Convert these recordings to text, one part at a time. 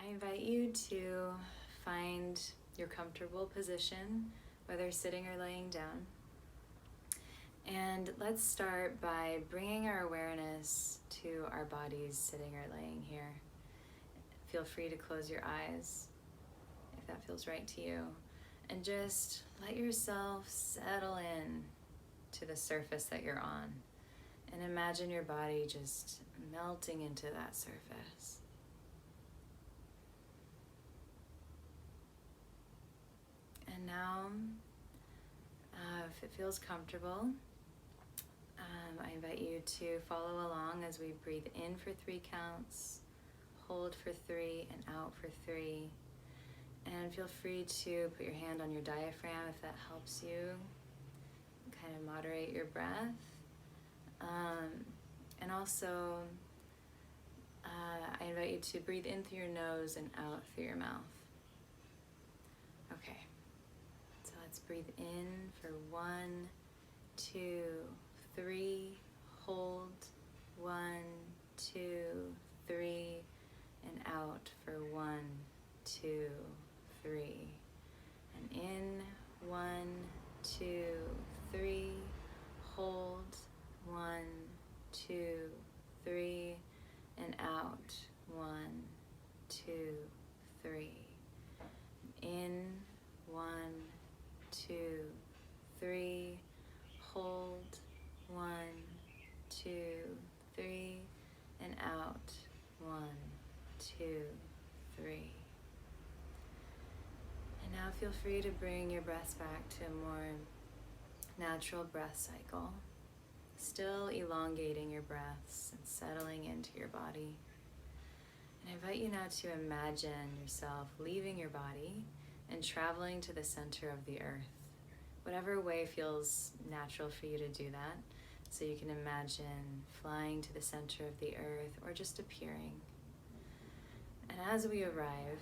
I invite you to find your comfortable position, whether sitting or laying down. And let's start by bringing our awareness to our bodies sitting or laying here. Feel free to close your eyes if that feels right to you. And just let yourself settle in to the surface that you're on. And imagine your body just melting into that surface. And now, if it feels comfortable, I invite you to follow along as we breathe in for 3 counts, hold for 3, and out for 3. And feel free to put your hand on your diaphragm if that helps you kind of moderate your breath. And also, I invite you to breathe in through your nose and out through your mouth. Okay, so let's breathe in for 1, 2, 3, hold, 1, 2, 3, and out for 1, 2, 3, and in, 1, 2, 3, hold, 1, 2, 3, and out, 1, 2, 3, in, 1, 2, 3, hold, 1, 2, 3, and out, 1, 2, 3. And now feel free to bring your breaths back to a more natural breath cycle, still elongating your breaths and settling into your body. And I invite you now to imagine yourself leaving your body and traveling to the center of the earth, whatever way feels natural for you to do that. So you can imagine flying to the center of the earth or just appearing. And as we arrive,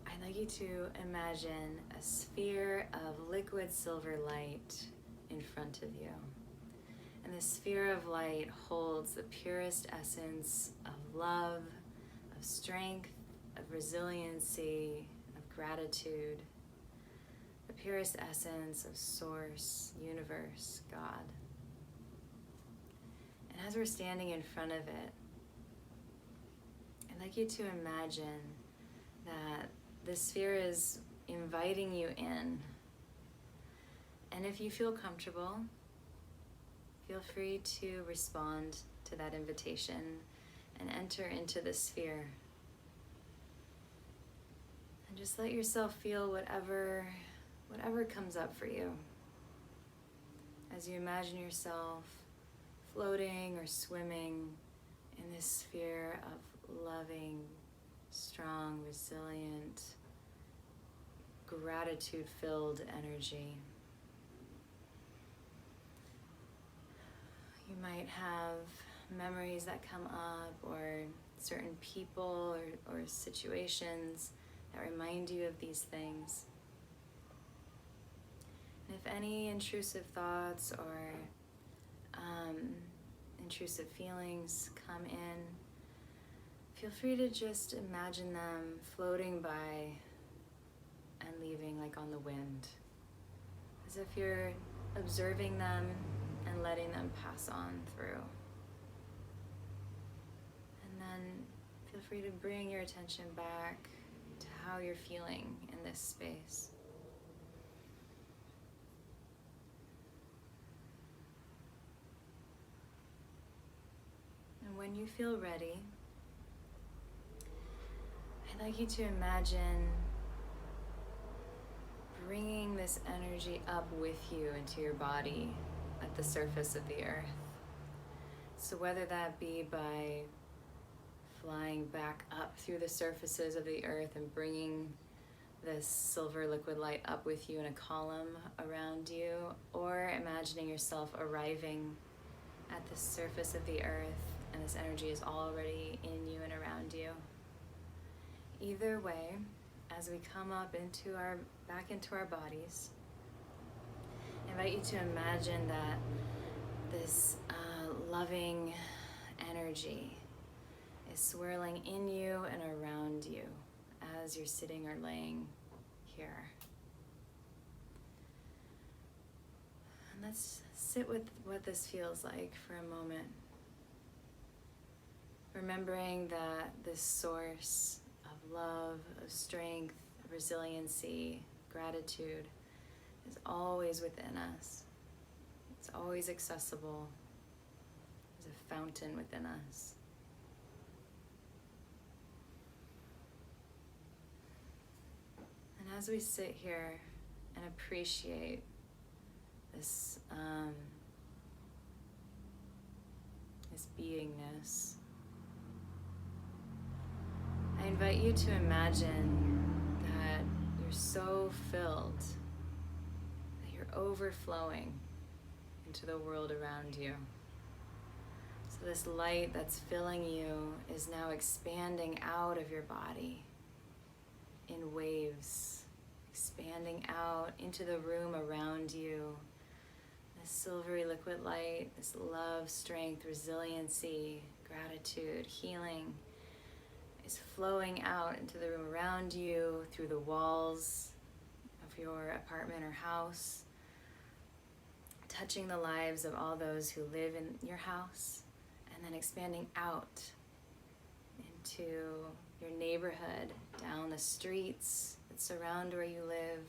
I'd like you to imagine a sphere of liquid silver light in front of you. And the sphere of light holds the purest essence of love, of strength, of resiliency, of gratitude, the purest essence of Source, Universe, God. And as we're standing in front of it, I'd like you to imagine that the sphere is inviting you in. And if you feel comfortable, feel free to respond to that invitation and enter into the sphere. And just let yourself feel whatever comes up for you. As you imagine yourself floating or swimming in this sphere of loving, strong, resilient, gratitude-filled energy. You might have memories that come up, or certain people or situations that remind you of these things. And if any intrusive thoughts or intrusive feelings come in, feel free to just imagine them floating by and leaving like on the wind, as if you're observing them and letting them pass on through. And then feel free to bring your attention back to how you're feeling in this space. And when you feel ready, I'd like you to imagine bringing this energy up with you into your body at the surface of the earth. So whether that be by flying back up through the surfaces of the earth and bringing this silver liquid light up with you in a column around you, or imagining yourself arriving at the surface of the earth and this energy is already in you and around you. Either way, as we come up back into our bodies, I invite you to imagine that this loving energy is swirling in you and around you as you're sitting or laying here. And let's sit with what this feels like for a moment. Remembering that this source of love, of strength, of resiliency, gratitude is always within us. It's always accessible. There's a fountain within us. And as we sit here and appreciate this beingness, I invite you to imagine that you're so filled, that you're overflowing into the world around you. So this light that's filling you is now expanding out of your body in waves, expanding out into the room around you. This silvery liquid light, this love, strength, resiliency, gratitude, healing is flowing out into the room around you, through the walls of your apartment or house, touching the lives of all those who live in your house, and then expanding out into your neighborhood, down the streets that surround where you live,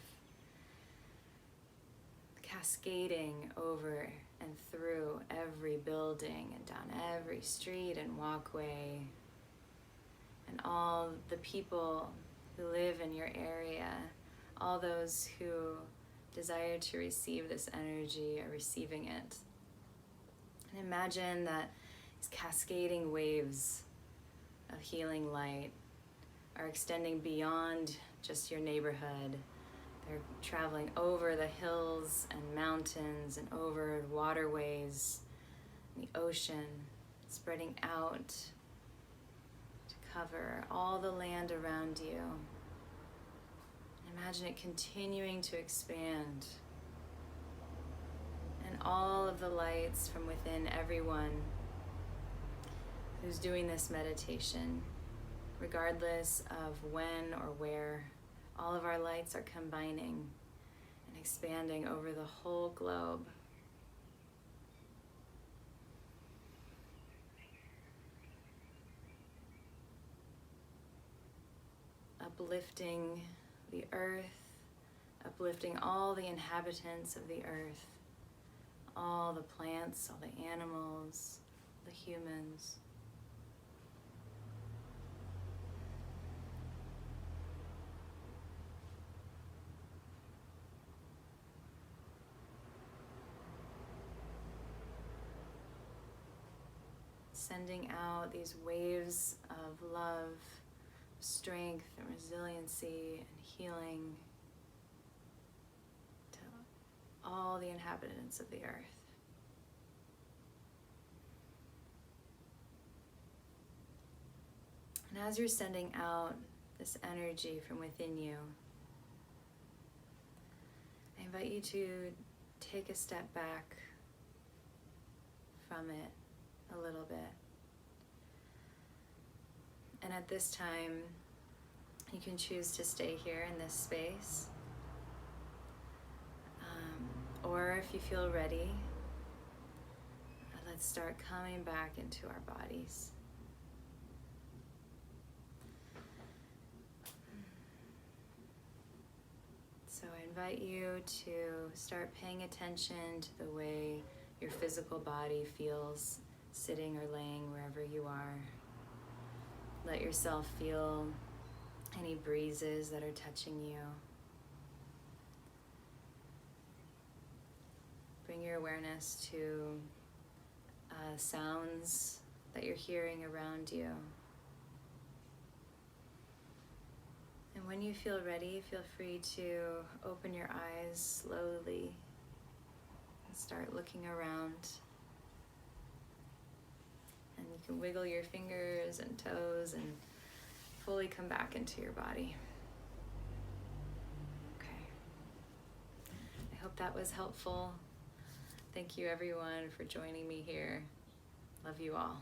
cascading over and through every building and down every street and walkway, and all the people who live in your area, all those who desire to receive this energy are receiving it. And imagine that these cascading waves of healing light are extending beyond just your neighborhood. They're traveling over the hills and mountains and over waterways, the ocean, spreading out to cover all the land around you. Imagine it continuing to expand, and all of the lights from within everyone who's doing this meditation, regardless of when or where, all of our lights are combining and expanding over the whole globe. Uplifting the earth, uplifting all the inhabitants of the earth, all the plants, all the animals, the humans. Sending out these waves of love, strength, and resiliency and healing to all the inhabitants of the earth. And as you're sending out this energy from within you, I invite you to take a step back from it a little bit. And at this time, you can choose to stay here in this space. Or if you feel ready, let's start coming back into our bodies. So I invite you to start paying attention to the way your physical body feels sitting or laying wherever you are. Let yourself feel any breezes that are touching you. Bring your awareness to sounds that you're hearing around you. And when you feel ready, feel free to open your eyes slowly and start looking around. And you can wiggle your fingers and toes and fully come back into your body. Okay. I hope that was helpful. Thank you everyone for joining me here. Love you all.